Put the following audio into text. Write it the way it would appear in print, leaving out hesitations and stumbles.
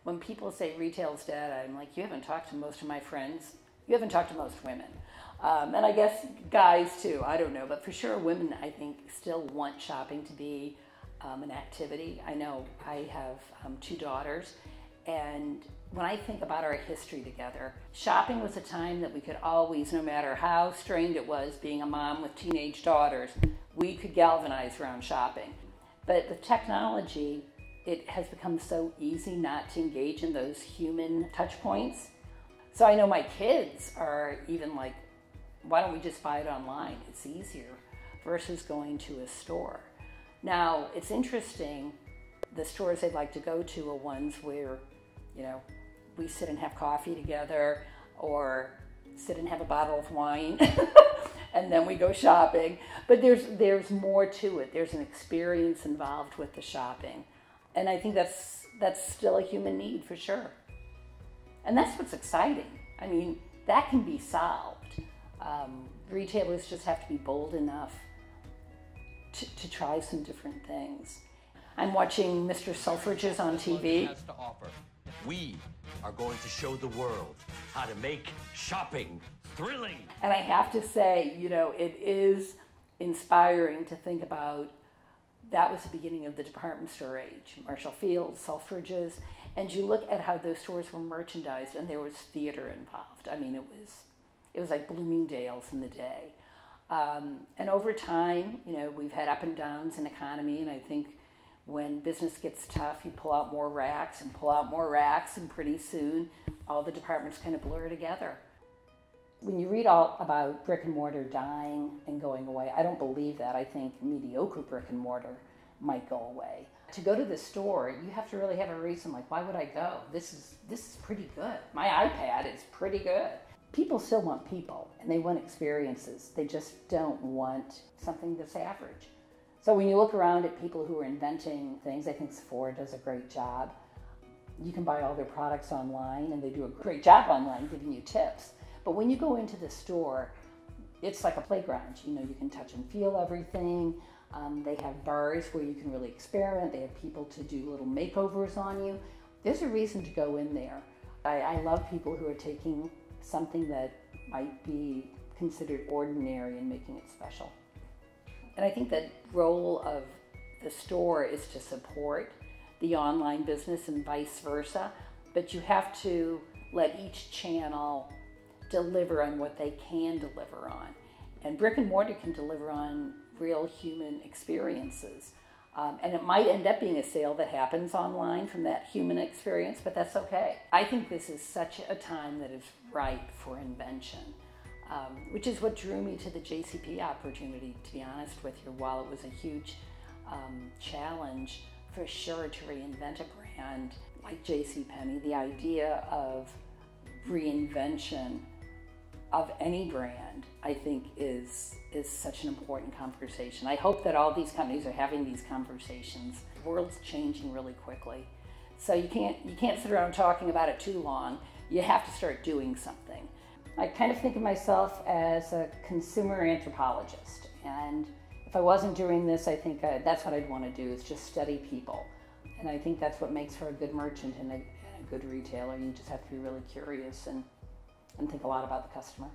when people say retail's dead, I'm like, you haven't talked to most of my friends. You haven't talked to most women. And I guess guys too, I don't know. But for sure, women, I think, still want shopping to be an activity. I know I have 2 daughters. And when I think about our history together, shopping was a time that we could always, no matter how strained it was being a mom with teenage daughters, we could galvanize around shopping. But with technology, it has become so easy not to engage in those human touch points. So I know my kids are even like, why don't we just buy it online? It's easier versus going to a store. Now, it's interesting, the stores they'd like to go to are ones where, you know, we sit and have coffee together or sit and have a bottle of wine and then we go shopping. But there's more to it. There's an experience involved with the shopping. And I think that's still a human need for sure. And that's what's exciting. I mean, that can be solved. Retailers just have to be bold enough to try some different things. I'm watching Mr. Selfridges on TV. We are going to show the world how to make shopping thrilling. And I have to say, you know, it is inspiring to think about that was the beginning of the department store age. Marshall Field's, Selfridges, and you look at how those stores were merchandised and there was theater involved. I mean, it was like Bloomingdale's in the day. And over time, you know, we've had up and downs in economy, and I think when business gets tough, you pull out more racks and pull out more racks, and pretty soon all the departments kind of blur together. When you read all about brick and mortar dying and going away, I don't believe that. I think mediocre brick and mortar might go away. To go to the store, you have to really have a reason, like, why would I go? This is pretty good. My iPad is pretty good. People still want people, and they want experiences. They just don't want something that's average. So when you look around at people who are inventing things, I think Sephora does a great job. You can buy all their products online, and they do a great job online giving you tips. But when you go into the store, it's like a playground. You know, you can touch and feel everything. They have bars where you can really experiment. They have people to do little makeovers on you. There's a reason to go in there. I love people who are taking something that might be considered ordinary and making it special. And I think the role of the store is to support the online business and vice versa, but you have to let each channel deliver on what they can deliver on. And brick and mortar can deliver on real human experiences. And it might end up being a sale that happens online from that human experience, but that's okay. I think this is such a time that is ripe for invention, which is what drew me to the JCP opportunity, to be honest with you. While it was a huge challenge for sure to reinvent a brand like JC Penney, the idea of reinvention of any brand, I think is such an important conversation. I hope that all these companies are having these conversations. The world's changing really quickly. So you can't sit around talking about it too long. You have to start doing something. I kind of think of myself as a consumer anthropologist. And if I wasn't doing this, I think that's what I'd want to do, is just study people. And I think that's what makes for a good merchant and a good retailer. You just have to be really curious and think a lot about the customer.